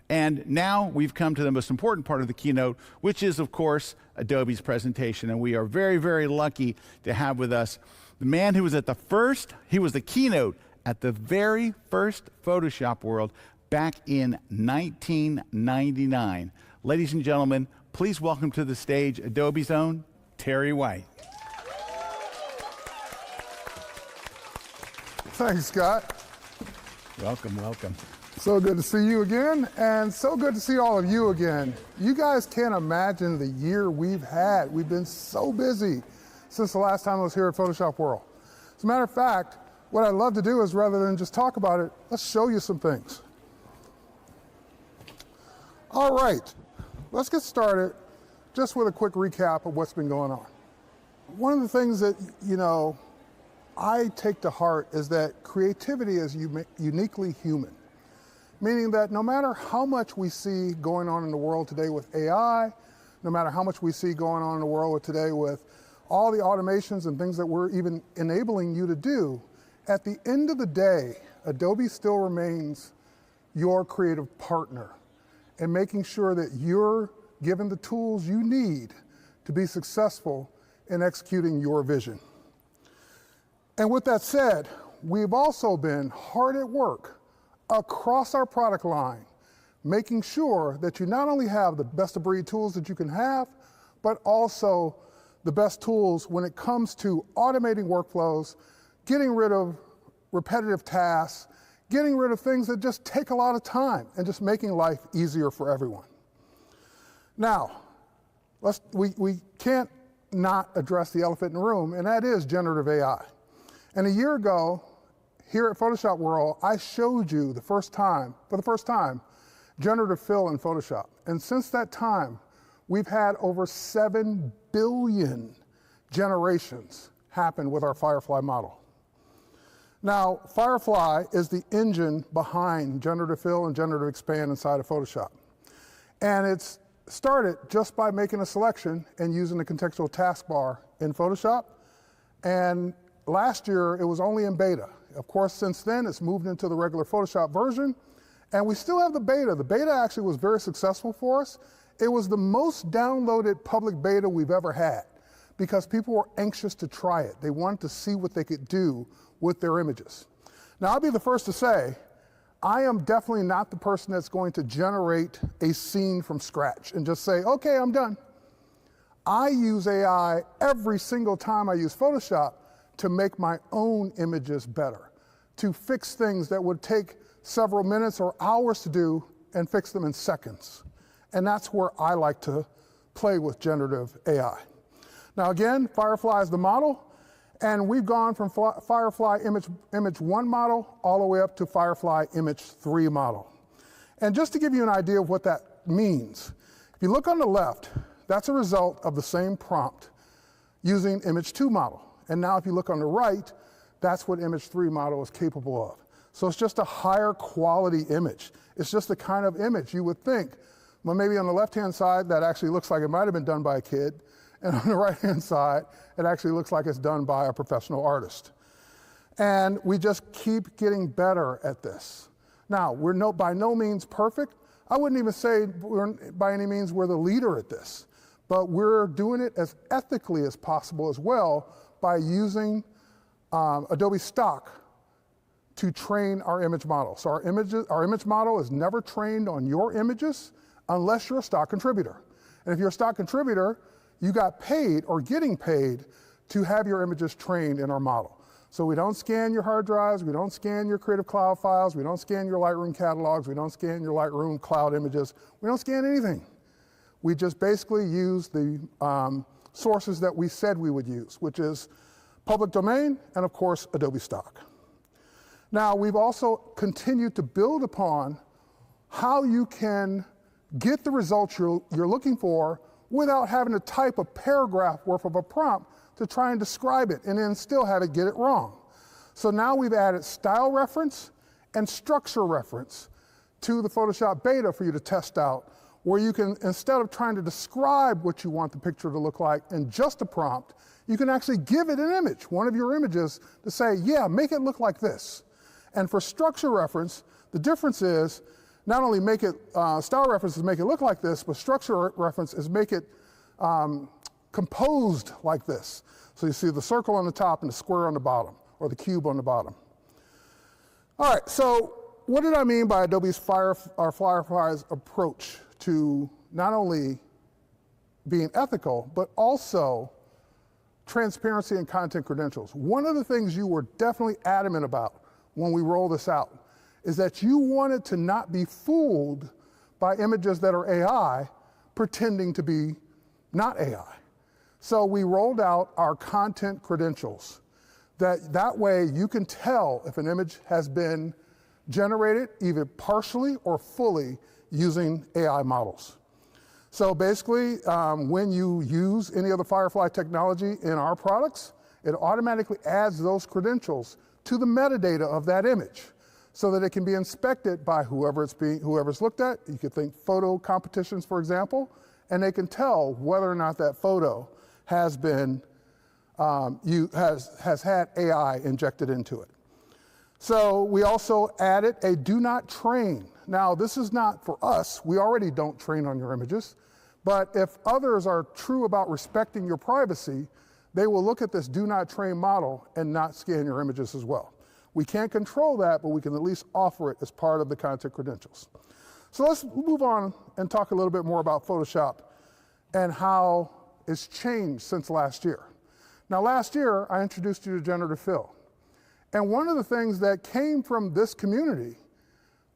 And now we've come to the most important part of the keynote, which is, of course, Adobe's presentation. And we are very, very lucky to have with us the man who was he was the keynote at the very first Photoshop World back in 1999. Ladies and gentlemen, please welcome to the stage Adobe's own Terry White. Thanks, Scott. Welcome, welcome. So good to see you again, and so good to see all of you again. You guys can't imagine the year we've had. We've been so busy since the last time I was here at Photoshop World. As a matter of fact, what I'd love to do is, rather than just talk about it, let's show you some things. All right, let's get started just with a quick recap of what's been going on. One of the things that, I take to heart is that creativity is uniquely human, meaning that no matter how much we see going on in the world today with AI, no matter how much we see going on in the world today with all the automations and things that we're even enabling you to do, at the end of the day, Adobe still remains your creative partner and making sure that you're given the tools you need to be successful in executing your vision. And with that said, we've also been hard at work across our product line, making sure that you not only have the best of breed tools that you can have, but also the best tools when it comes to automating workflows, getting rid of repetitive tasks, getting rid of things that just take a lot of time, and just making life easier for everyone. Now, we can't not address the elephant in the room, and that is generative AI. And a year ago, here at Photoshop World, I showed you for the first time, generative fill in Photoshop. And since that time, we've had over 7 billion generations happen with our Firefly model. Now, Firefly is the engine behind generative fill and generative expand inside of Photoshop. And it's started just by making a selection and using the contextual taskbar in Photoshop. And last year, it was only in beta. Of course, since then, it's moved into the regular Photoshop version, and we still have the beta. The beta actually was very successful for us. It was the most downloaded public beta we've ever had because people were anxious to try it. They wanted to see what they could do with their images. Now, I'll be the first to say, I am definitely not the person that's going to generate a scene from scratch and just say, okay, I'm done. I use AI every single time I use Photoshop to make my own images better, to fix things that would take several minutes or hours to do and fix them in seconds. And that's where I like to play with generative AI. Now again, Firefly is the model, and we've gone from Firefly image 1 model all the way up to Firefly image 3 model. And just to give you an idea of what that means, if you look on the left, that's a result of the same prompt using image 2 model. And now if you look on the right, that's what image 3 model is capable of. So it's just a higher quality image. It's just the kind of image you would think, well, maybe on the left-hand side, that actually looks like it might have been done by a kid. And on the right-hand side, it actually looks like it's done by a professional artist. And we just keep getting better at this. Now, we're by no means perfect. I wouldn't even say by any means we're the leader at this. But we're doing it as ethically as possible as well by using Adobe Stock to train our image model. So our image model is never trained on your images unless you're a stock contributor. And if you're a stock contributor, you got paid or getting paid to have your images trained in our model. So we don't scan your hard drives, we don't scan your Creative Cloud files, we don't scan your Lightroom catalogs, we don't scan your Lightroom cloud images, we don't scan anything. We just basically use the sources that we said we would use, which is public domain and of course Adobe Stock. Now we've also continued to build upon how you can get the results you're looking for without having to type a paragraph worth of a prompt to try and describe it and then still have it get it wrong. So now we've added style reference and structure reference to the Photoshop beta for you to test out, where you can, instead of trying to describe what you want the picture to look like in just a prompt, you can actually give it an image, one of your images, to say, yeah, make it look like this. And for structure reference, the difference is not only make it, style references make it look like this, but structure references make it composed like this. So you see the circle on the top and the square on the bottom, or the cube on the bottom. All right, so what did I mean by Adobe's Firefly's approach to not only being ethical, but also transparency and content credentials? One of the things you were definitely adamant about when we rolled this out is that you wanted to not be fooled by images that are AI pretending to be not AI. So we rolled out our content credentials. That way you can tell if an image has been generated either partially or fully using AI models. So basically, when you use any of the Firefly technology in our products, it automatically adds those credentials to the metadata of that image so that it can be inspected by whoever's looked at. You could think photo competitions, for example, and they can tell whether or not that photo has been has had AI injected into it. So we also added a do not train. Now, this is not for us. We already don't train on your images. But if others are true about respecting your privacy, they will look at this do not train model and not scan your images as well. We can't control that, but we can at least offer it as part of the content credentials. So let's move on and talk a little bit more about Photoshop and how it's changed since last year. Now, last year, I introduced you to Generative Fill. And one of the things that came from this community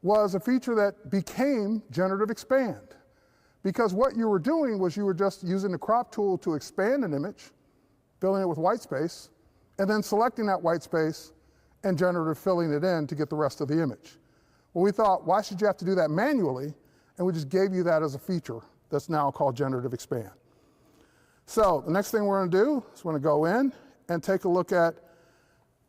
was a feature that became Generative Expand. Because what you were doing was you were just using the crop tool to expand an image, filling it with white space, and then selecting that white space and generative filling it in to get the rest of the image. Well, we thought, why should you have to do that manually? And we just gave you that as a feature that's now called Generative Expand. So the next thing we're going to do is we're going to go in and take a look at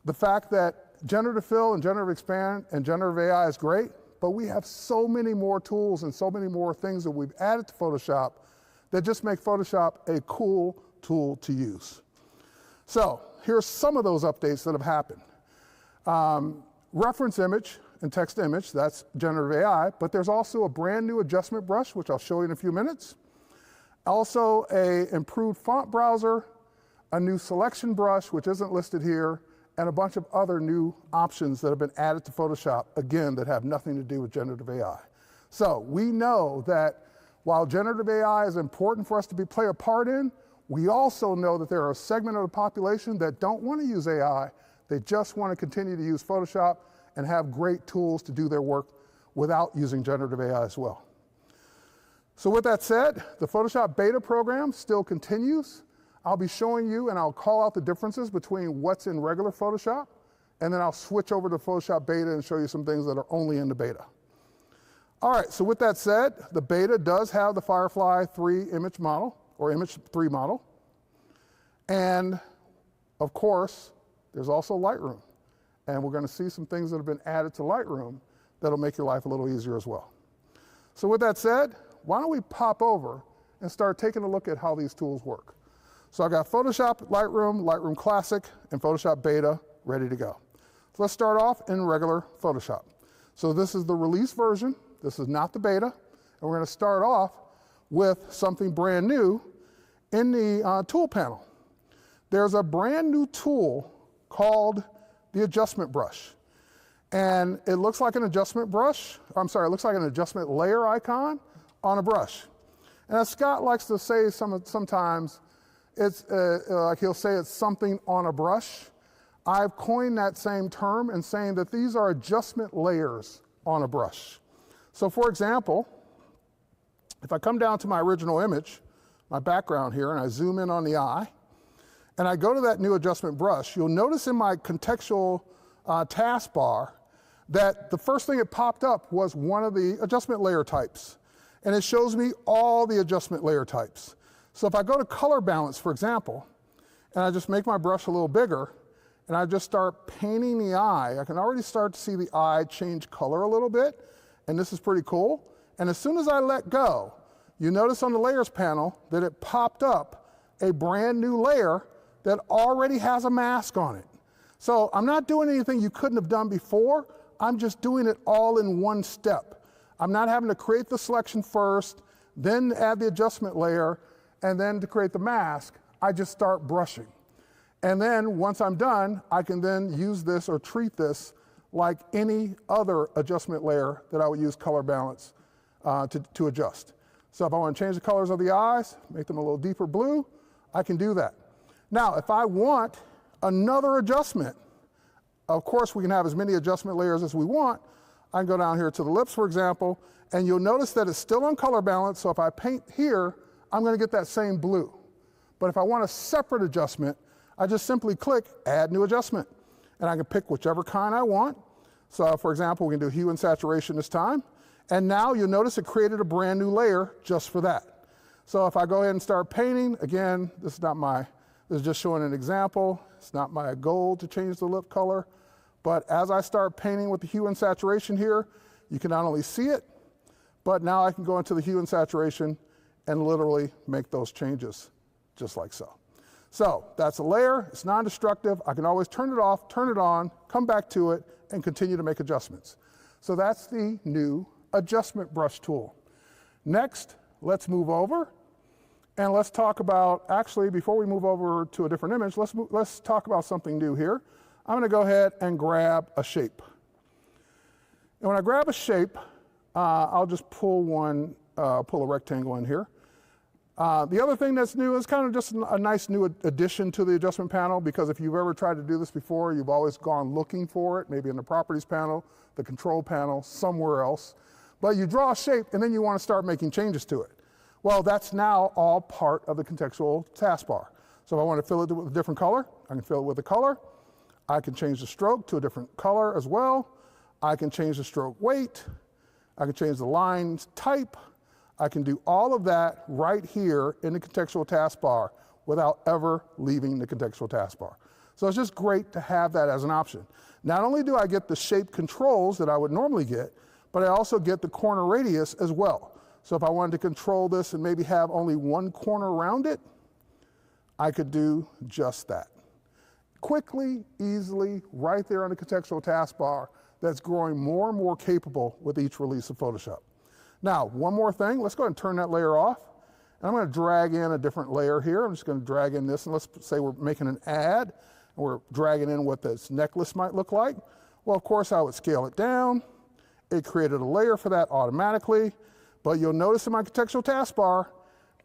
the fact that Generative Fill and Generative Expand and Generative AI is great, but we have so many more tools and so many more things that we've added to Photoshop that just make Photoshop a cool tool to use. So here's some of those updates that have happened. Reference image and text image, that's Generative AI, but there's also a brand new adjustment brush, which I'll show you in a few minutes. Also a improved font browser, a new selection brush, which isn't listed here, and a bunch of other new options that have been added to Photoshop, again, that have nothing to do with generative AI. So we know that while generative AI is important for us to play a part in, we also know that there are a segment of the population that don't want to use AI. They just want to continue to use Photoshop and have great tools to do their work without using generative AI as well. So with that said, the Photoshop beta program still continues. I'll be showing you and I'll call out the differences between what's in regular Photoshop, and then I'll switch over to Photoshop beta and show you some things that are only in the beta. All right, so with that said, the beta does have the Firefly 3 image model, or image 3 model. And of course, there's also Lightroom. And we're gonna see some things that have been added to Lightroom that'll make your life a little easier as well. So with that said, why don't we pop over and start taking a look at how these tools work. So I got Photoshop, Lightroom, Lightroom Classic, and Photoshop Beta ready to go. So let's start off in regular Photoshop. So this is the release version. This is not the beta. And we're gonna start off with something brand new in the tool panel. There's a brand new tool called the adjustment brush. And it looks like an adjustment brush. It looks like an adjustment layer icon on a brush. And as Scott likes to say sometimes, it's like he'll say it's something on a brush. I've coined that same term in saying that these are adjustment layers on a brush. So for example, if I come down to my original image, my background here, and I zoom in on the eye, and I go to that new adjustment brush, you'll notice in my contextual taskbar that the first thing that popped up was one of the adjustment layer types. And it shows me all the adjustment layer types. So if I go to color balance, for example, and I just make my brush a little bigger, and I just start painting the eye, I can already start to see the eye change color a little bit, and this is pretty cool. And as soon as I let go, you notice on the layers panel that it popped up a brand new layer that already has a mask on it. So I'm not doing anything you couldn't have done before, I'm just doing it all in one step. I'm not having to create the selection first, then add the adjustment layer, and then to create the mask, I just start brushing. And then once I'm done, I can then use this or treat this like any other adjustment layer that I would use color balance to adjust. So if I want to change the colors of the eyes, make them a little deeper blue, I can do that. Now, if I want another adjustment, of course we can have as many adjustment layers as we want. I can go down here to the lips, for example, and you'll notice that it's still on color balance, so if I paint here, I'm going to get that same blue. But if I want a separate adjustment, I just simply click Add New Adjustment, and I can pick whichever kind I want. So for example, we can do hue and saturation this time, and now you'll notice it created a brand new layer just for that. So if I go ahead and start painting, again, this is just showing an example. It's not my goal to change the lip color, but as I start painting with the hue and saturation here, you can not only see it, but now I can go into the hue and saturation and literally make those changes just like so. So that's a layer, it's non-destructive. I can always turn it off, turn it on, come back to it, and continue to make adjustments. So that's the new adjustment brush tool. Next, let's move over and let's talk about, actually, before we move over to a different image, let's talk about something new here. I'm gonna go ahead and grab a shape. And when I grab a shape, I'll just pull a rectangle in here. The other thing that's new is kind of just a nice new addition to the adjustment panel, because if you've ever tried to do this before, you've always gone looking for it, maybe in the properties panel, the control panel, somewhere else. But you draw a shape and then you want to start making changes to it. Well, that's now all part of the contextual taskbar. So if I want to fill it with a different color, I can fill it with a color. I can change the stroke to a different color as well. I can change the stroke weight. I can change the line type. I can do all of that right here in the contextual taskbar without ever leaving the contextual taskbar. So it's just great to have that as an option. Not only do I get the shape controls that I would normally get, but I also get the corner radius as well. So if I wanted to control this and maybe have only one corner around it, I could do just that. Quickly, easily, right there on the contextual taskbar, that's growing more and more capable with each release of Photoshop. Now, one more thing, let's go ahead and turn that layer off. And I'm going to drag in a different layer here. I'm just going to drag in this, and let's say we're making an ad, and we're dragging in what this necklace might look like. Well, of course, I would scale it down. It created a layer for that automatically. But you'll notice in my contextual taskbar,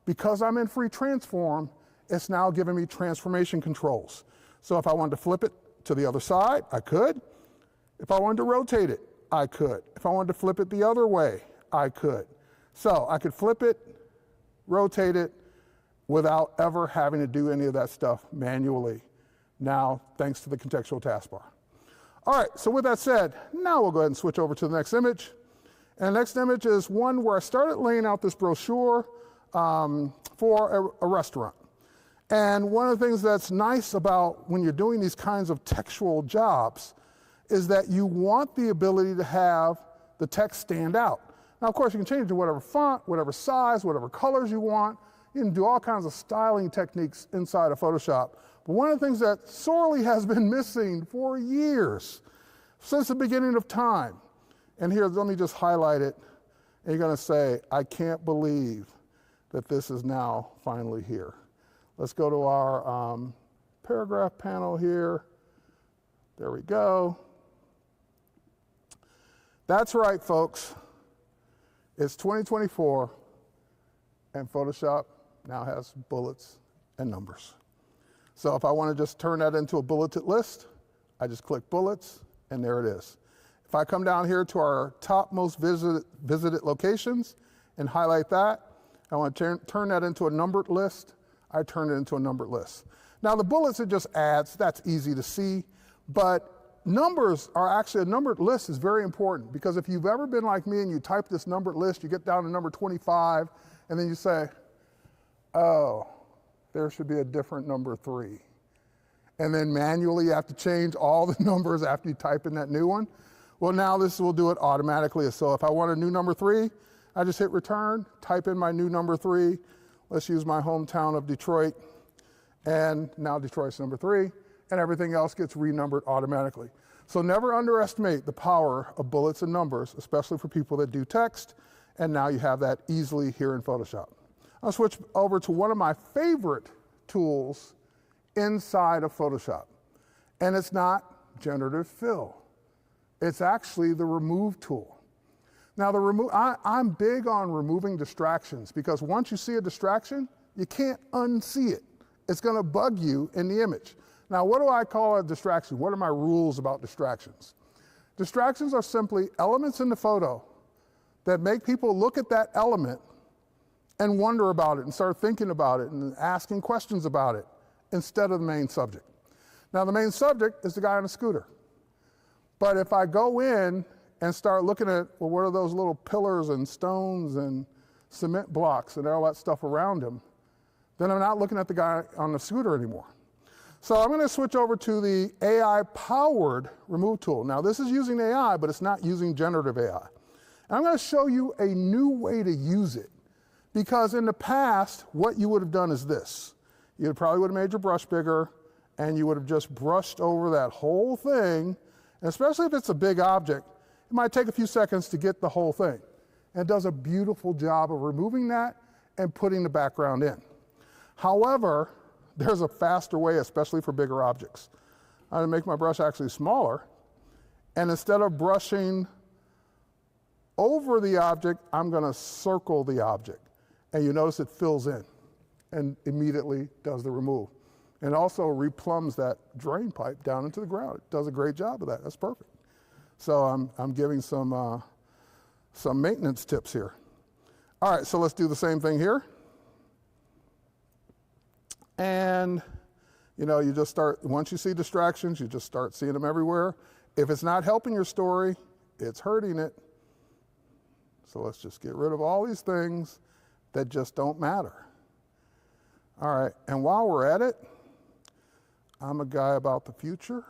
because I'm in free transform, it's now giving me transformation controls. So if I wanted to flip it to the other side, I could. If I wanted to rotate it, I could. If I wanted to flip it the other way, I could. So I could flip it, rotate it, without ever having to do any of that stuff manually. Now, thanks to the contextual taskbar. All right, so with that said, now we'll go ahead and switch over to the next image. And the next image is one where I started laying out this brochure for a restaurant. And one of the things that's nice about when you're doing these kinds of textual jobs is that you want the ability to have the text stand out. Now, of course, you can change it to whatever font, whatever size, whatever colors you want. You can do all kinds of styling techniques inside of Photoshop. But one of the things that sorely has been missing for years, since the beginning of time, and here, let me just highlight it, and you're going to say, I can't believe that this is now finally here. Let's go to our paragraph panel here. There we go. That's right, folks. It's 2024, and Photoshop now has bullets and numbers. So if I want to just turn that into a bulleted list, I just click bullets, and there it is. If I come down here to our top most visited locations and highlight that, I want to turn that into a numbered list, I turn it into a numbered list. Now the bullets, it just adds, that's easy to see, but numbers are actually, a numbered list is very important, because if you've ever been like me and you type this numbered list, you get down to number 25, and then you say, oh, there should be a different number 3. And then manually you have to change all the numbers after you type in that new one. Well, now this will do it automatically. So if I want a new number 3, I just hit return, type in my new number 3. Let's use my hometown of Detroit. And now Detroit's number 3, and everything else gets renumbered automatically. So never underestimate the power of bullets and numbers, especially for people that do text, and now you have that easily here in Photoshop. I'll switch over to one of my favorite tools inside of Photoshop, and it's not Generative Fill. It's actually the Remove tool. Now, I'm big on removing distractions because once you see a distraction, you can't unsee it. It's going to bug you in the image. Now, what do I call a distraction? What are my rules about distractions? Distractions are simply elements in the photo that make people look at that element and wonder about it and start thinking about it and asking questions about it instead of the main subject. Now, the main subject is the guy on a scooter. But if I go in and start looking at, well, what are those little pillars and stones and cement blocks and all that stuff around him, then I'm not looking at the guy on the scooter anymore. So I'm going to switch over to the AI-powered Remove tool. Now, this is using AI, but it's not using generative AI. And I'm going to show you a new way to use it. Because in the past, what you would have done is this. You probably would have made your brush bigger, and you would have just brushed over that whole thing. And especially if it's a big object, it might take a few seconds to get the whole thing. And it does a beautiful job of removing that and putting the background in. However, there's a faster way, especially for bigger objects. I'm going to make my brush actually smaller, and instead of brushing over the object, I'm going to circle the object. And you notice it fills in and immediately does the remove. And also replumbs that drain pipe down into the ground. It does a great job of that. That's perfect. So I'm giving some maintenance tips here. All right, so let's do the same thing here. And, you know, you just start, once you see distractions, you just start seeing them everywhere. If it's not helping your story, it's hurting it. So let's just get rid of all these things that just don't matter. All right, and while we're at it, I'm a guy about the future.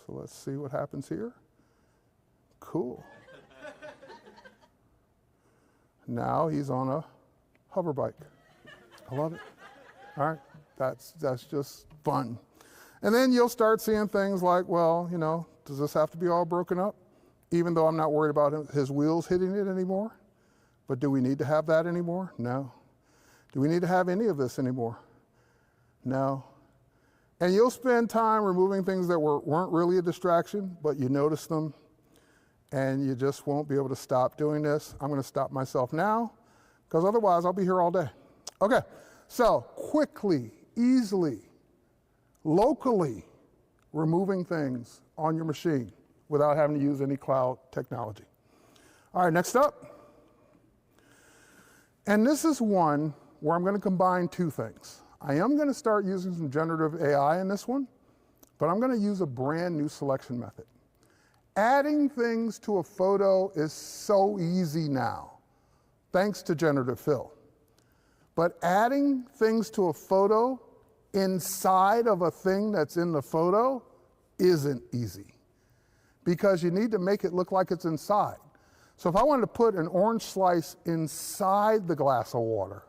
So let's see what happens here. Cool. Now he's on a hover bike. I love it. All right, that's just fun. And then you'll start seeing things like, well, you know, does this have to be all broken up? Even though I'm not worried about his wheels hitting it anymore. But do we need to have that anymore? No. Do we need to have any of this anymore? No. And you'll spend time removing things that weren't really a distraction, but you notice them, and you just won't be able to stop doing this. I'm going to stop myself now, because otherwise I'll be here all day. Okay, so quickly, easily, locally removing things on your machine without having to use any cloud technology. All right, next up. And this is one where I'm going to combine two things. I am going to start using some generative AI in this one, but I'm going to use a brand new selection method. Adding things to a photo is so easy now, thanks to Generative Fill. But adding things to a photo inside of a thing that's in the photo isn't easy, because you need to make it look like it's inside. So if I wanted to put an orange slice inside the glass of water,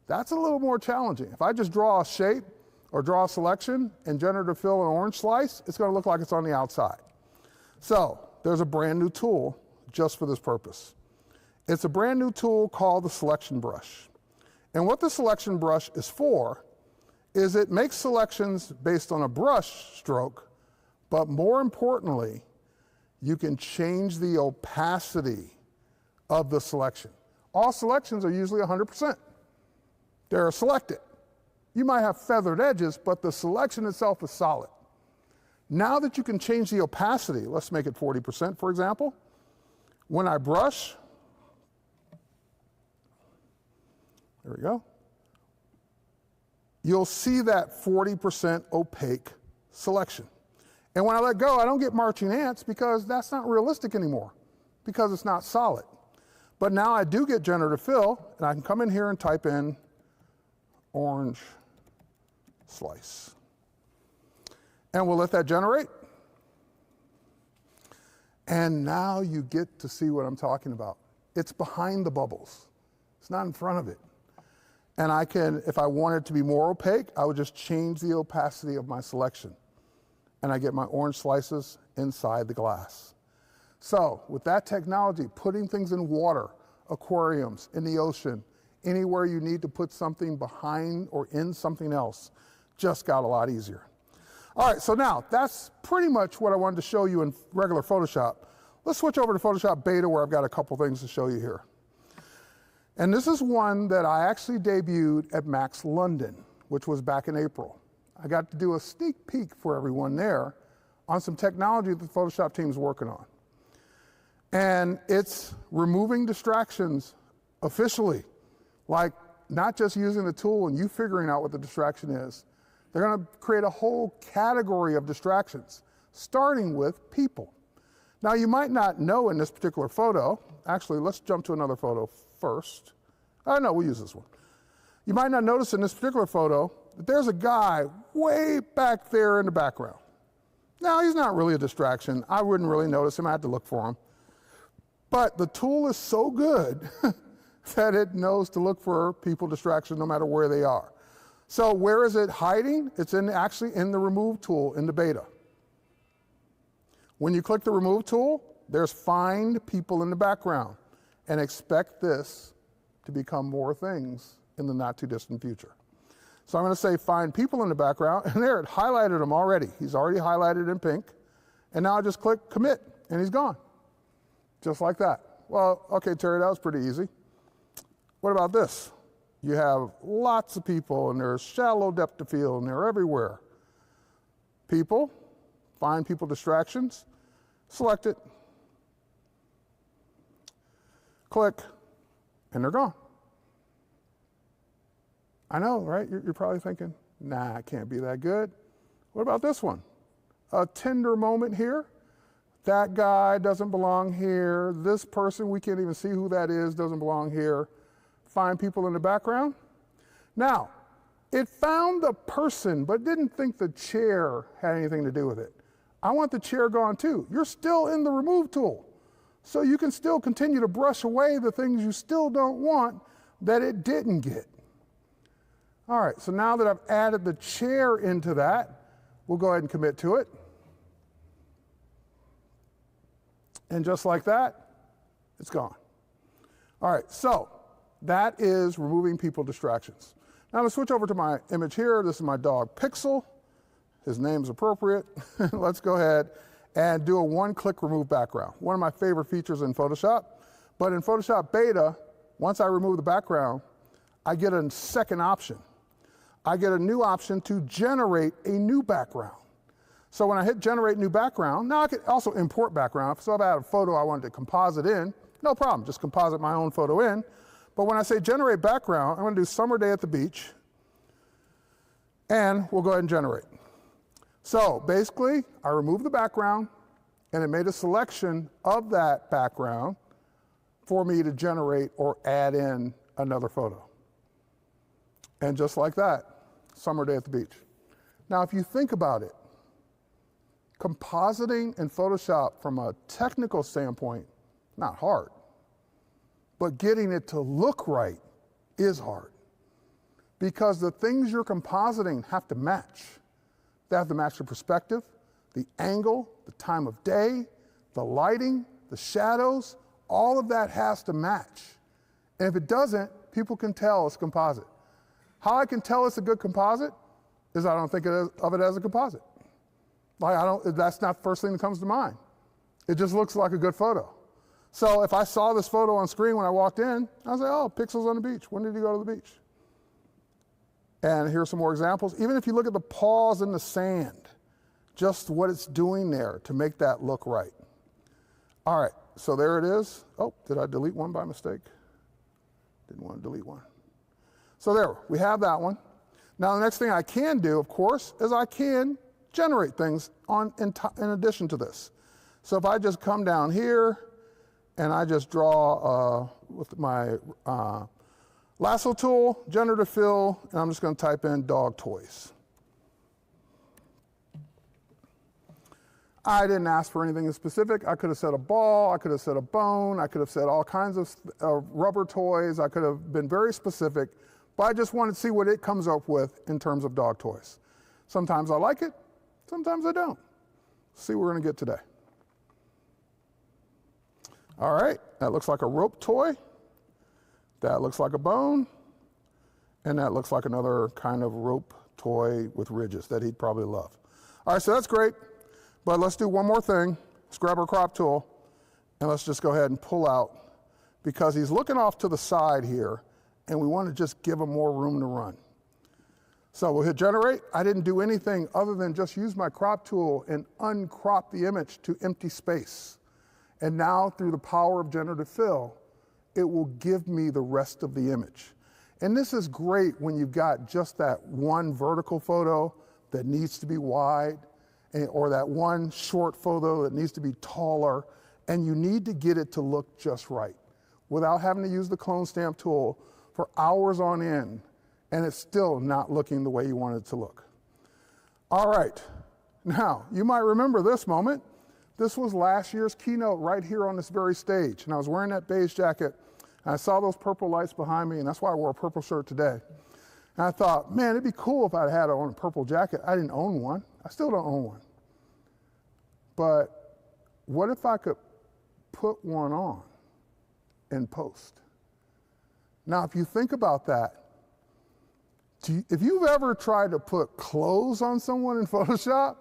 that's a little more challenging. If I just draw a shape or draw a selection and Generative Fill an orange slice, it's going to look like it's on the outside. So there's a brand new tool just for this purpose. It's a brand new tool called the selection brush. And what the selection brush is for is it makes selections based on a brush stroke, but more importantly, you can change the opacity of the selection. All selections are usually 100%. They're selected. You might have feathered edges, but the selection itself is solid. Now that you can change the opacity, let's make it 40%, for example. When I brush, there we go, you'll see that 40% opaque selection. And when I let go, I don't get marching ants, because that's not realistic anymore, because it's not solid. But now I do get Generative Fill, and I can come in here and type in orange slice. And we'll let that generate. And now you get to see what I'm talking about. It's behind the bubbles. It's not in front of it. And I can, if I want it to be more opaque, I would just change the opacity of my selection. and I get my orange slices inside the glass. So with that technology, putting things in water, aquariums, in the ocean, anywhere you need to put something behind or in something else, just got a lot easier. All right, so now that's pretty much what I wanted to show you in regular Photoshop. Let's switch over to Photoshop Beta, where I've got a couple things to show you here. And this is one that I actually debuted at Max London, which was back in April. I got to do a sneak peek for everyone there on some technology that the Photoshop team's working on. And it's removing distractions officially, like not just using the tool and you figuring out what the distraction is. They're going to create a whole category of distractions, starting with people. Now, you might not know in this particular photo, actually, let's jump to another photo first. Oh, no, we'll use this one. You might not notice in this particular photo that there's a guy way back there in the background. Now, he's not really a distraction. I wouldn't really notice him. I had to look for him. But the tool is so good that it knows to look for people distraction no matter where they are. So where is it hiding? It's actually in the Remove tool in the beta. When you click the Remove tool, there's Find People in the background, and expect this to become more things in the not too distant future. So I'm going to say Find People in the background, and there, it highlighted him already. He's already highlighted in pink, and now I just click Commit, and he's gone. Just like that. Well, okay, Terry, that was pretty easy. What about this? You have lots of people, and there's shallow depth of field, and they're everywhere. People, find people distractions, select it, click, and they're gone. I know, right? You're probably thinking, nah, it can't be that good. What about this one? A tender moment here. That guy doesn't belong here. This person, we can't even see who that is, doesn't belong here. Find people in the background. Now, it found the person, but didn't think the chair had anything to do with it. I want the chair gone too. You're still in the Remove tool. So you can still continue to brush away the things you still don't want that it didn't get. All right, so now that I've added the chair into that, we'll go ahead and commit to it. And just like that, it's gone. All right, so that is removing people distractions. Now I'm gonna switch over to my image here. This is my dog Pixel. His name's appropriate. Let's go ahead and do a one-click remove background. One of my favorite features in Photoshop. But in Photoshop Beta, once I remove the background, I get a second option. I get a new option to generate a new background. So when I hit generate new background, now I can also import background. So if I had a photo I wanted to composite in, no problem, just composite my own photo in. But when I say generate background, I'm gonna do summer day at the beach, and we'll go ahead and generate. So basically, I removed the background, and it made a selection of that background for me to generate or add in another photo. And just like that, summer day at the beach. Now, if you think about it, compositing in Photoshop from a technical standpoint, not hard, but getting it to look right is hard, because the things you're compositing have to match. They have to match the perspective, the angle, the time of day, the lighting, the shadows, all of that has to match. And if it doesn't, people can tell it's composite. How I can tell it's a good composite is I don't think of it as a composite. Like that's not the first thing that comes to mind. It just looks like a good photo. So if I saw this photo on screen when I walked in, I was like, oh, Pixel's on the beach. When did he go to the beach? And here's some more examples. Even if you look at the paws in the sand, just what it's doing there to make that look right. All right, so there it is. Oh, did I delete one by mistake? Didn't want to delete one. So there, we have that one. Now the next thing I can do, of course, is I can generate things in addition to this. So if I just come down here and I just draw with my lasso tool, generative fill, and I'm just going to type in dog toys. I didn't ask for anything specific. I could have said a ball, I could have said a bone, I could have said all kinds of rubber toys. I could have been very specific, but I just wanted to see what it comes up with in terms of dog toys. Sometimes I like it, sometimes I don't. see what we're gonna get today. All right, that looks like a rope toy. That looks like a bone. And that looks like another kind of rope toy with ridges that he'd probably love. All right, so that's great, but let's do one more thing. Let's grab our crop tool and let's just go ahead and pull out, because he's looking off to the side here and we want to just give him more room to run. So we'll hit generate. I didn't do anything other than just use my crop tool and uncrop the image to empty space. And now through the power of generative fill, it will give me the rest of the image. And this is great when you've got just that one vertical photo that needs to be wide, or that one short photo that needs to be taller, and you need to get it to look just right without having to use the clone stamp tool for hours on end, and it's still not looking the way you want it to look. All right, now you might remember this moment. This was last year's keynote right here on this very stage, and I was wearing that beige jacket. And I saw those purple lights behind me, and that's why I wore a purple shirt today. And I thought, man, it'd be cool if I had on a purple jacket. I didn't own one. I still don't own one. But what if I could put one on in post? Now, if you think about that, if you've ever tried to put clothes on someone in Photoshop,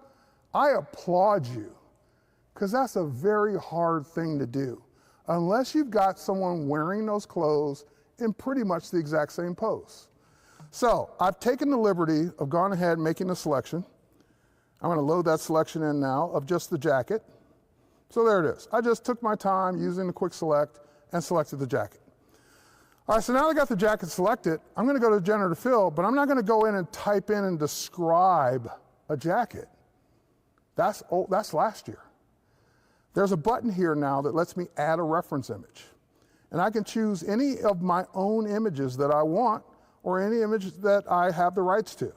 I applaud you, because that's a very hard thing to do, unless you've got someone wearing those clothes in pretty much the exact same pose. So I've taken the liberty of gone ahead and making a selection. I'm gonna load that selection in now of just the jacket. So there it is. I just took my time using the quick select and selected the jacket. All right, so now I got the jacket selected, I'm gonna go to generative fill, but I'm not gonna go in and type in and describe a jacket. That's last year. There's a button here now that lets me add a reference image. And I can choose any of my own images that I want, or any image that I have the rights to.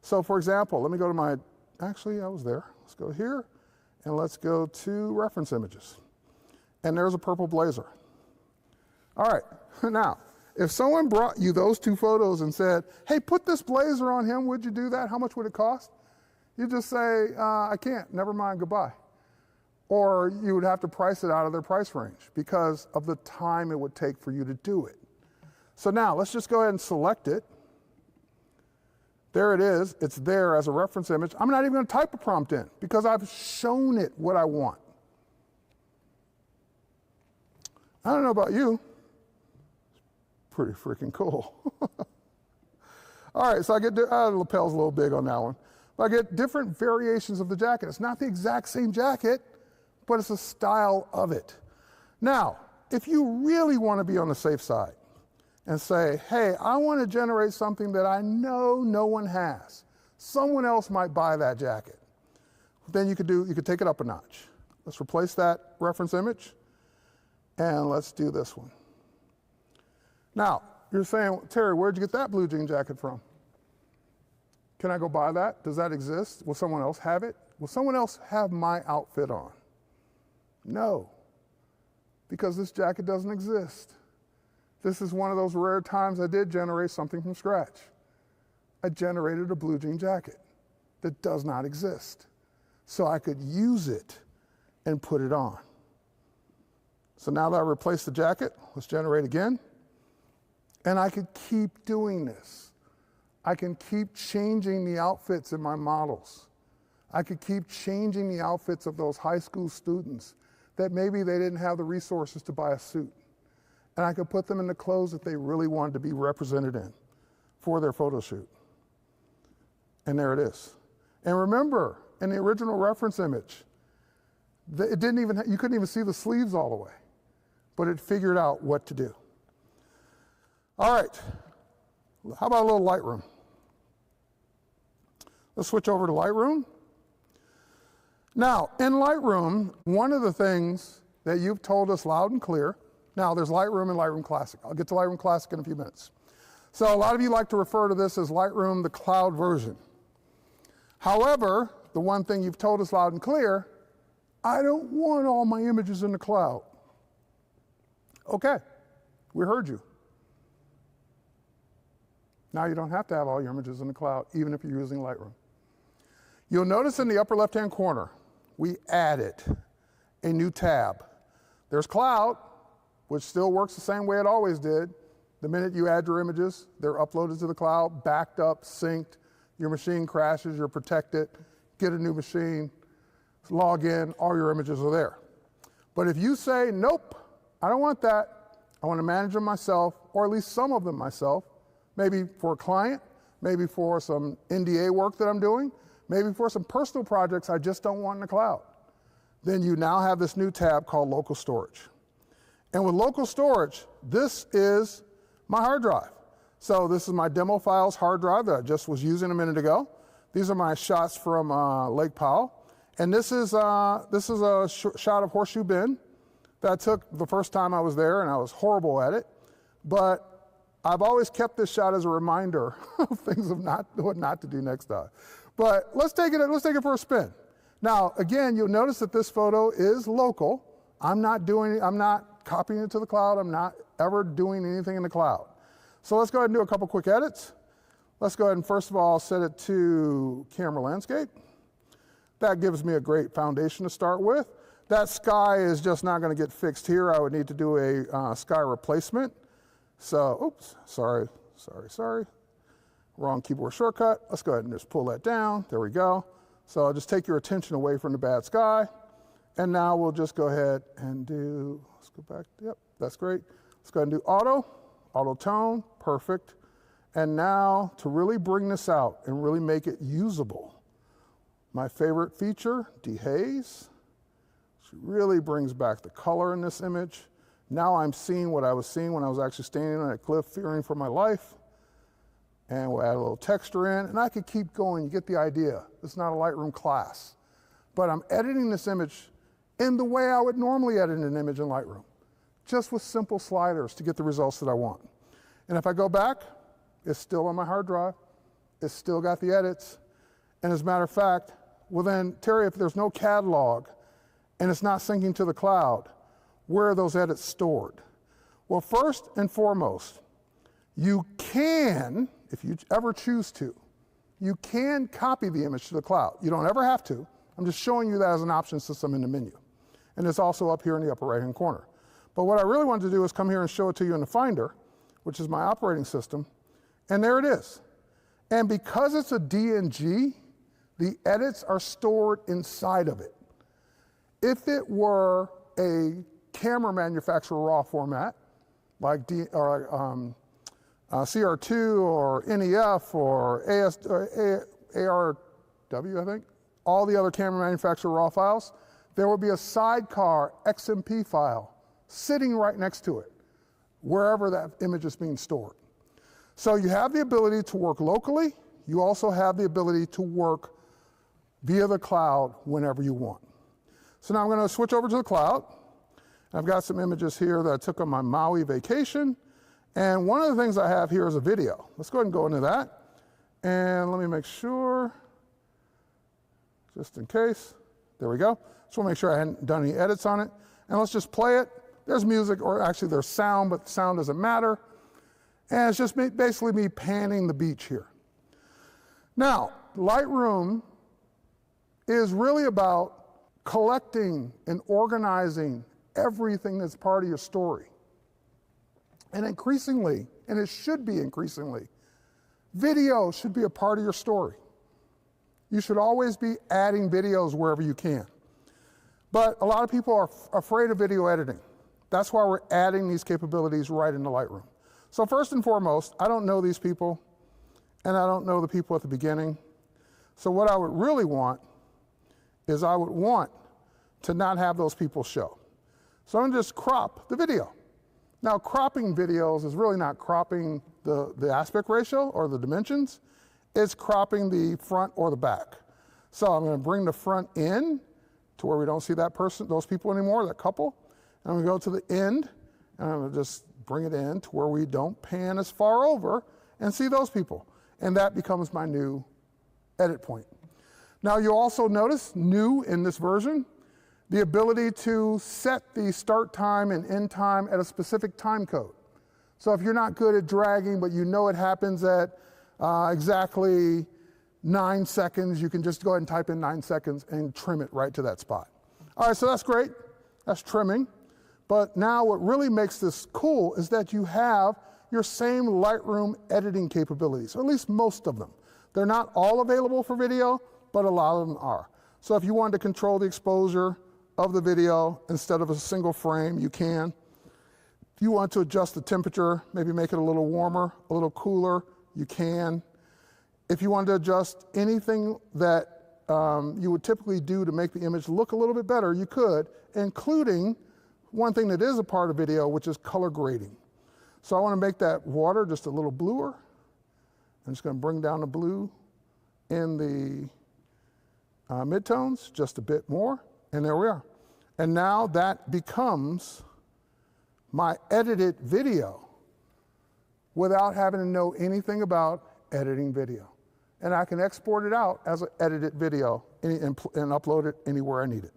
So for example, let me go to my, actually I was there. Let's go here, and let's go to reference images. And there's a purple blazer. All right, now, if someone brought you those two photos and said, hey, put this blazer on him, would you do that? How much would it cost? You just say, I can't, never mind, goodbye. Or you would have to price it out of their price range because of the time it would take for you to do it. So now let's just go ahead and select it. There it is, it's there as a reference image. I'm not even gonna type a prompt in because I've shown it what I want. I don't know about you, it's pretty freaking cool. All right, so I get, the lapel's a little big on that one. But I get different variations of the jacket. It's not the exact same jacket, but it's a style of it. Now, if you really want to be on the safe side and say, hey, I want to generate something that I know no one has, someone else might buy that jacket, then you could take it up a notch. Let's replace that reference image, and let's do this one. Now, you're saying, Terry, where'd you get that blue jean jacket from? Can I go buy that? Does that exist? Will someone else have it? Will someone else have my outfit on? No, because this jacket doesn't exist. This is one of those rare times I did generate something from scratch. I generated a blue jean jacket that does not exist, so I could use it and put it on. So now that I replaced the jacket, let's generate again. And I could keep doing this. I can keep changing the outfits in my models. I could keep changing the outfits of those high school students that maybe they didn't have the resources to buy a suit. And I could put them in the clothes that they really wanted to be represented in for their photo shoot. And there it is. And remember, in the original reference image, you couldn't even see the sleeves all the way, but it figured out what to do. All right, how about a little Lightroom? Let's switch over to Lightroom. Now, in Lightroom, one of the things that you've told us loud and clear, now there's Lightroom and Lightroom Classic. I'll get to Lightroom Classic in a few minutes. So a lot of you like to refer to this as Lightroom, the cloud version. However, the one thing you've told us loud and clear, I don't want all my images in the cloud. Okay, we heard you. Now you don't have to have all your images in the cloud, even if you're using Lightroom. You'll notice in the upper left-hand corner, we added a new tab. There's Cloud, which still works the same way it always did. The minute you add your images, they're uploaded to the cloud, backed up, synced. Your machine crashes, you're protected. Get a new machine, log in, all your images are there. But if you say, nope, I don't want that, I want to manage them myself, or at least some of them myself, maybe for a client, maybe for some NDA work that I'm doing, maybe for some personal projects I just don't want in the cloud, then you now have this new tab called local storage. And with local storage, this is my hard drive. So this is my demo files hard drive that I just was using a minute ago. These are my shots from Lake Powell. And this is a shot of Horseshoe Bend that I took the first time I was there, and I was horrible at it. But I've always kept this shot as a reminder of things of what not to do next time. But let's take it for a spin. Now, again, you'll notice that this photo is local. I'm not copying it to the cloud. I'm not ever doing anything in the cloud. So let's go ahead and do a couple quick edits. Let's go ahead and first of all set it to camera landscape. That gives me a great foundation to start with. That sky is just not going to get fixed here. I would need to do a sky replacement. So, oops, sorry. Wrong keyboard shortcut. Let's go ahead and just pull that down. There we go. So I'll just take your attention away from the bad sky. And now we'll just go ahead and do, let's go back. Yep, that's great. Let's go ahead and do auto tone, perfect. And now to really bring this out and really make it usable, my favorite feature, dehaze. She really brings back the color in this image. Now I'm seeing what I was seeing when I was actually standing on a cliff fearing for my life. And we'll add a little texture in, and I could keep going. You get the idea. It's not a Lightroom class. But I'm editing this image in the way I would normally edit an image in Lightroom, just with simple sliders to get the results that I want. And if I go back, it's still on my hard drive. It's still got the edits. And as a matter of fact, well then, Terry, if there's no catalog and it's not syncing to the cloud, where are those edits stored? Well, first and foremost, you can, if you ever choose to, you can copy the image to the cloud. You don't ever have to. I'm just showing you that as an option system in the menu. And it's also up here in the upper right-hand corner. But what I really wanted to do is come here and show it to you in the Finder, which is my operating system, and there it is. And because it's a DNG, the edits are stored inside of it. If it were a camera manufacturer raw format, like CR2 or NEF or ARW, I think, all the other camera manufacturer raw files, there will be a sidecar XMP file sitting right next to it, wherever that image is being stored. So you have the ability to work locally. You also have the ability to work via the cloud whenever you want. So now I'm going to switch over to the cloud. I've got some images here that I took on my Maui vacation. And one of the things I have here is a video. Let's go ahead and go into that. And let me make sure, just in case. There we go. Just want to make sure I hadn't done any edits on it. And let's just play it. There's music, or actually there's sound, but sound doesn't matter. And it's just basically me panning the beach here. Now, Lightroom is really about collecting and organizing everything that's part of your story. And increasingly, and it should be increasingly, video should be a part of your story. You should always be adding videos wherever you can. But a lot of people are afraid of video editing. That's why we're adding these capabilities right into Lightroom. So first and foremost, I don't know these people, and I don't know the people at the beginning. So what I would really want is I would want to not have those people show. So I'm gonna just crop the video. Now, cropping videos is really not cropping the aspect ratio or the dimensions. It's cropping the front or the back. So I'm going to bring the front in to where we don't see that person, those people anymore, that couple. And I'm going to go to the end, and I'm going to just bring it in to where we don't pan as far over and see those people. And that becomes my new edit point. Now, you'll also notice, new in this version, the ability to set the start time and end time at a specific time code. So if you're not good at dragging, but you know it happens at exactly 9 seconds, you can just go ahead and type in 9 seconds and trim it right to that spot. All right, so that's great. That's trimming. But now what really makes this cool is that you have your same Lightroom editing capabilities, or at least most of them. They're not all available for video, but a lot of them are. So if you wanted to control the exposure of the video instead of a single frame, you can. If you want to adjust the temperature, maybe make it a little warmer, a little cooler, you can. If you wanted to adjust anything that you would typically do to make the image look a little bit better, you could, including one thing that is a part of video, which is color grading. So I want to make that water just a little bluer. I'm just going to bring down the blue in the midtones just a bit more, and there we are. And now that becomes my edited video without having to know anything about editing video. And I can export it out as an edited video and upload it anywhere I need it.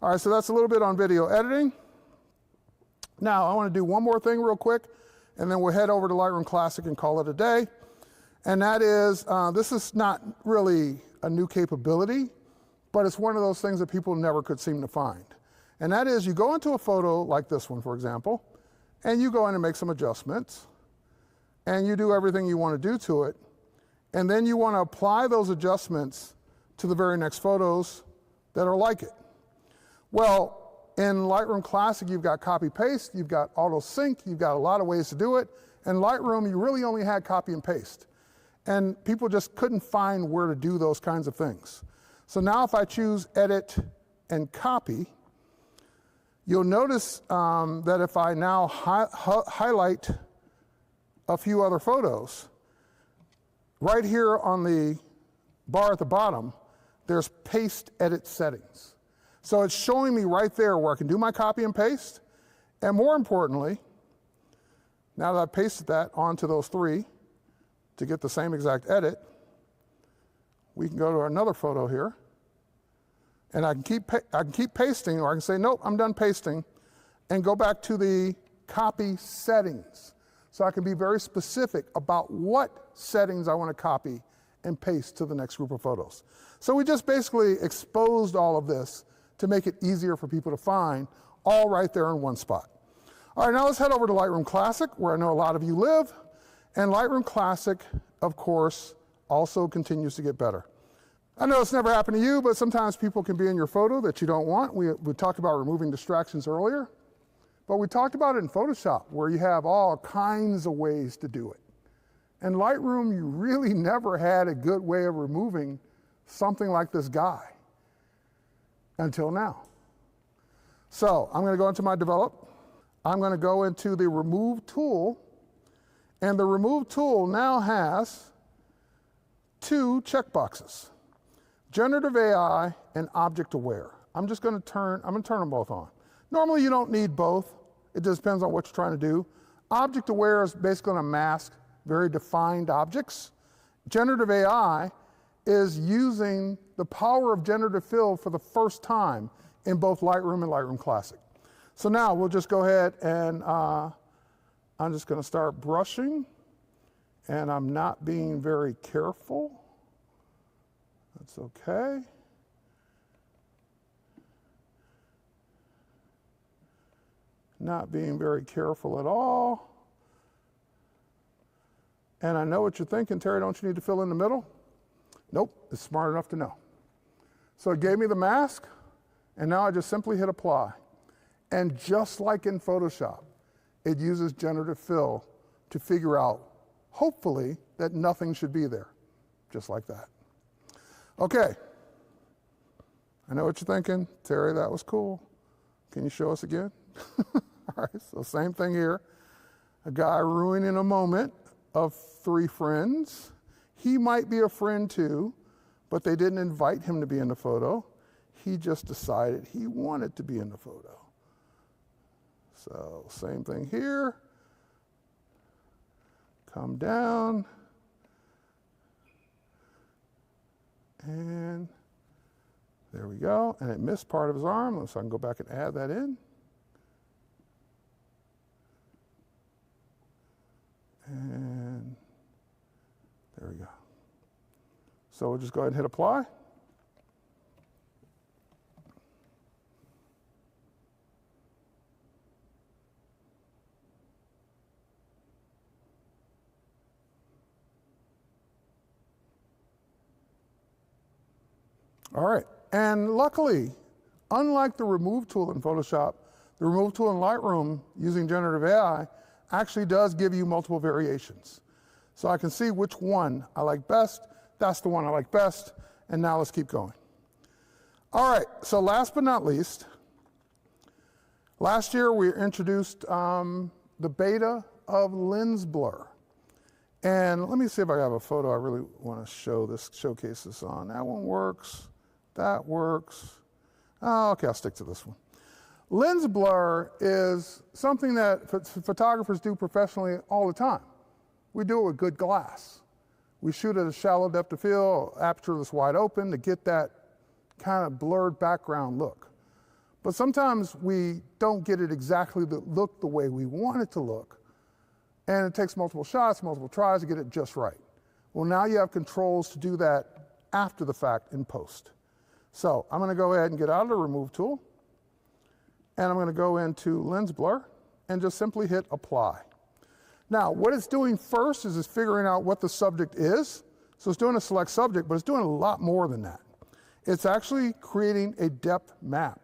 All right, so that's a little bit on video editing. Now, I want to do one more thing real quick, and then we'll head over to Lightroom Classic and call it a day. And that is, this is not really a new capability, but it's one of those things that people never could seem to find. And that is, you go into a photo like this one, for example, and you go in and make some adjustments, and you do everything you want to do to it, and then you want to apply those adjustments to the very next photos that are like it. Well, in Lightroom Classic, you've got copy paste, you've got auto sync, you've got a lot of ways to do it. In Lightroom, you really only had copy and paste. And people just couldn't find where to do those kinds of things. So now if I choose edit and copy, you'll notice that if I now highlight a few other photos, right here on the bar at the bottom, there's paste edit settings. So it's showing me right there where I can do my copy and paste. And more importantly, now that I've pasted that onto those three to get the same exact edit, we can go to another photo here. And I can keep pasting, or I can say, nope, I'm done pasting, and go back to the copy settings. So I can be very specific about what settings I want to copy and paste to the next group of photos. So we just basically exposed all of this to make it easier for people to find, all right there in one spot. All right, now let's head over to Lightroom Classic, where I know a lot of you live. And Lightroom Classic, of course, also continues to get better. I know it's never happened to you, but sometimes people can be in your photo that you don't want. We talked about removing distractions earlier, but we talked about it in Photoshop, where you have all kinds of ways to do it. In Lightroom, you really never had a good way of removing something like this guy until now. So I'm going to go into my develop. I'm going to go into the remove tool, and the remove tool now has two checkboxes: Generative AI and Object Aware. I'm going to turn them both on. Normally you don't need both. It just depends on what you're trying to do. Object Aware is basically going to mask very defined objects. Generative AI is using the power of generative fill for the first time in both Lightroom and Lightroom Classic. So now we'll just go ahead and I'm just going to start brushing, and I'm not being very careful. That's okay. Not being very careful at all. And I know what you're thinking, Terry, don't you need to fill in the middle? Nope, it's smart enough to know. So it gave me the mask, and now I just simply hit apply. And just like in Photoshop, it uses generative fill to figure out, hopefully, that nothing should be there, just like that. Okay, I know what you're thinking. Terry, that was cool. Can you show us again? All right, so same thing here. A guy ruining a moment of three friends. He might be a friend too, but they didn't invite him to be in the photo. He just decided he wanted to be in the photo. So same thing here. Come down. And there we go. And it missed part of his arm, so I can go back and add that in. And there we go. So we'll just go ahead and hit apply. All right, and luckily, unlike the remove tool in Photoshop, the remove tool in Lightroom using generative AI actually does give you multiple variations. So I can see which one I like best. That's the one I like best. And now let's keep going. All right, so last but not least, last year we introduced the beta of lens blur. And let me see if I have a photo I really want to showcase this on. That one works. That works. Oh, okay, I'll stick to this one. Lens blur is something that photographers do professionally all the time. We do it with good glass. We shoot at a shallow depth of field, aperture that's wide open to get that kind of blurred background look. But sometimes we don't get it exactly the look the way we want it to look. And it takes multiple shots, multiple tries to get it just right. Well, now you have controls to do that after the fact in post. So I'm going to go ahead and get out of the remove tool. And I'm going to go into lens blur and just simply hit apply. Now, what it's doing first is it's figuring out what the subject is. So it's doing a select subject, but it's doing a lot more than that. It's actually creating a depth map,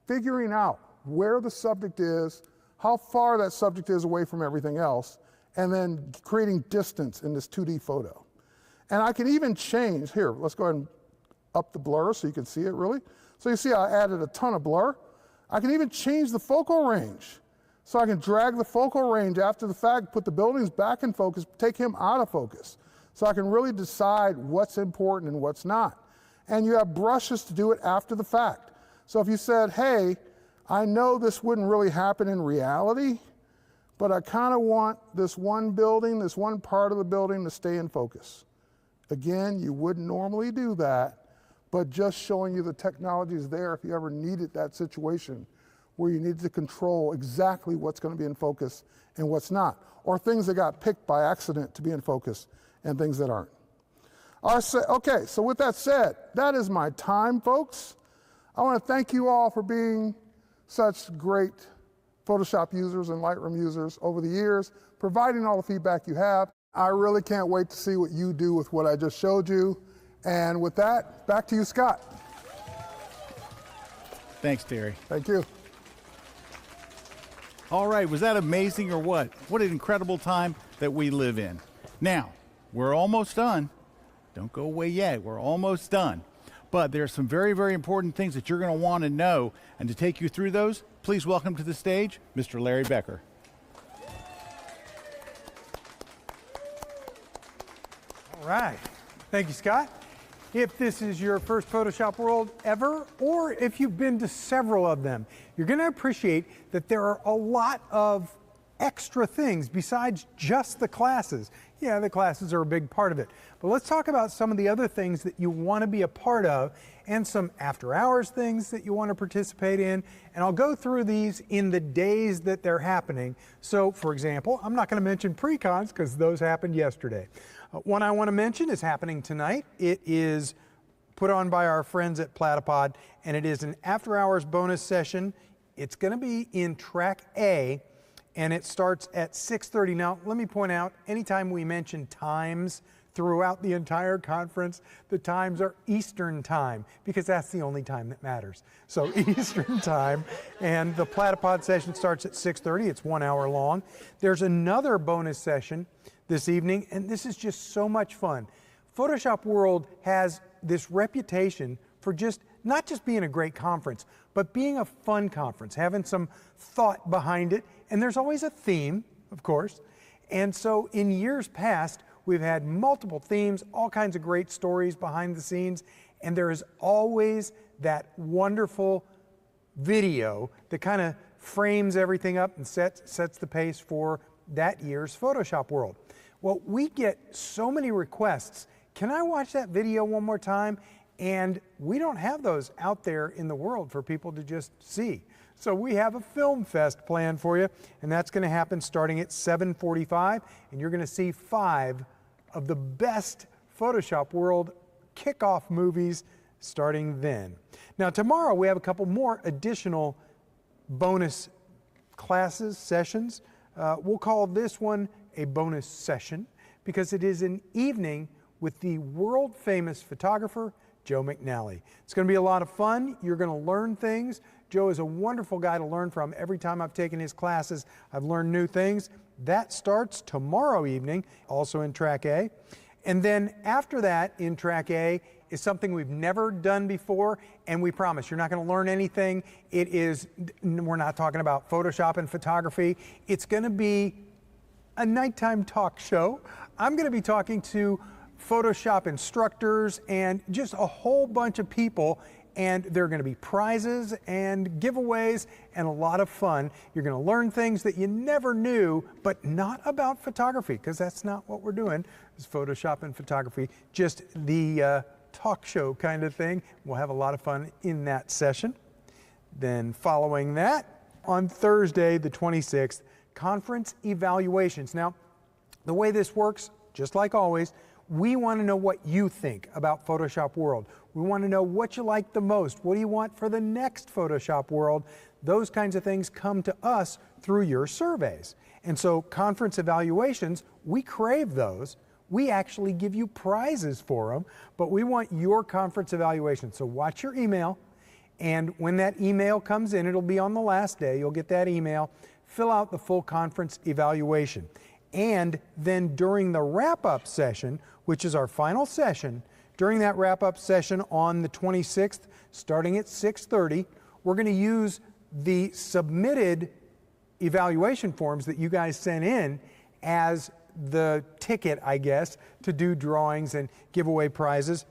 figuring out where the subject is, how far that subject is away from everything else, and then creating distance in this 2D photo. And I can even change, here, let's go ahead and up the blur so you can see it really. So you see I added a ton of blur. I can even change the focal range. So I can drag the focal range after the fact, put the buildings back in focus, take him out of focus. So I can really decide what's important and what's not. And you have brushes to do it after the fact. So if you said, hey, I know this wouldn't really happen in reality, but I kind of want this one building, this one part of the building to stay in focus. Again, you wouldn't normally do that, but just showing you the technology is there if you ever needed that situation where you need to control exactly what's going to be in focus and what's not, or things that got picked by accident to be in focus and things that aren't. Okay, so with that said, that is my time, folks. I want to thank you all for being such great Photoshop users and Lightroom users over the years, providing all the feedback you have. I really can't wait to see what you do with what I just showed you. And with that, back to you, Scott. Thanks, Terry. Thank you. All right, was that amazing or what? What an incredible time that we live in. Now, we're almost done. Don't go away yet. We're almost done. But there are some very, very important things that you're going to want to know. And to take you through those, please welcome to the stage Mr. Larry Becker. All right. Thank you, Scott. If this is your first Photoshop World ever, or if you've been to several of them, you're going to appreciate that there are a lot of extra things besides just the classes. Yeah, the classes are a big part of it. But let's talk about some of the other things that you want to be a part of and some after hours things that you want to participate in. And I'll go through these in the days that they're happening. So, for example, I'm not going to mention pre-cons because those happened yesterday. One I want to mention is happening tonight. It is put on by our friends at Platypod, and it is an after-hours bonus session. It's going to be in track A, and it starts at 6:30. Now, let me point out, anytime we mention times throughout the entire conference, the times are Eastern time, because that's the only time that matters. So Eastern time, and the Platypod session starts at 6:30. It's 1 hour long. There's another bonus session this evening, and this is just so much fun. Photoshop World has this reputation for not just being a great conference, but being a fun conference, having some thought behind it, and there's always a theme, of course. And so in years past, we've had multiple themes, all kinds of great stories behind the scenes, and there is always that wonderful video that kind of frames everything up and sets the pace for that year's Photoshop World. Well, we get so many requests. Can I watch that video one more time? And we don't have those out there in the world for people to just see. So we have a film fest planned for you, and that's going to happen starting at 7:45, and you're going to see 5 of the best Photoshop World kickoff movies starting then. Now tomorrow we have a couple more additional bonus classes, sessions. We'll call this one a bonus session because it is an evening with the world famous photographer, Joe McNally. It's going to be a lot of fun. You're going to learn things. Joe is a wonderful guy to learn from. Every time I've taken his classes, I've learned new things. That starts tomorrow evening, also in Track A. And then after that, in Track A, is something we've never done before, and we promise you're not going to learn anything. We're not talking about Photoshop and photography. It's going to be a nighttime talk show. I'm going to be talking to Photoshop instructors and just a whole bunch of people, and there are going to be prizes and giveaways and a lot of fun. You're going to learn things that you never knew, but not about photography, because that's not what we're doing, is Photoshop and photography, just the talk show kind of thing. We'll have a lot of fun in that session. Then following that, on Thursday the 26th, conference evaluations. Now, the way this works, just like always, we want to know what you think about Photoshop World. We want to know what you like the most. What do you want for the next Photoshop World? Those kinds of things come to us through your surveys. And so conference evaluations, we crave those. We actually give you prizes for them, but we want your conference evaluation. So watch your email, and when that email comes in, it'll be on the last day, you'll get that email, fill out the full conference evaluation. And then during the wrap-up session, which is our final session, during that wrap-up session on the 26th, starting at 6:30, we're going to use the submitted evaluation forms that you guys sent in as the ticket, I guess, to do drawings and give away prizes.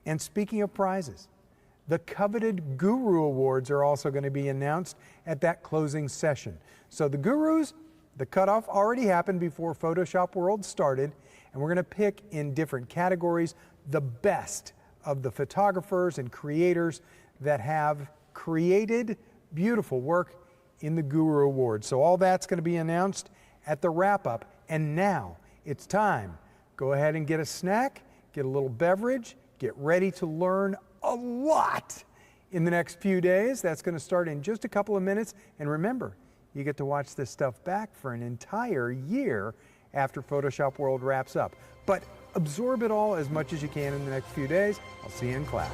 And speaking of prizes, the coveted Guru Awards are also going to be announced at that closing session. So the Gurus, the cutoff already happened before Photoshop World started, and we're going to pick in different categories the best of the photographers and creators that have created beautiful work in the Guru Awards. So all that's going to be announced at the wrap-up. And now it's time. Go ahead and get a snack, get a little beverage, get ready to learn a lot in the next few days. That's going to start in just a couple of minutes. And remember, you get to watch this stuff back for an entire year after Photoshop World wraps up. But absorb it all as much as you can in the next few days. I'll see you in class.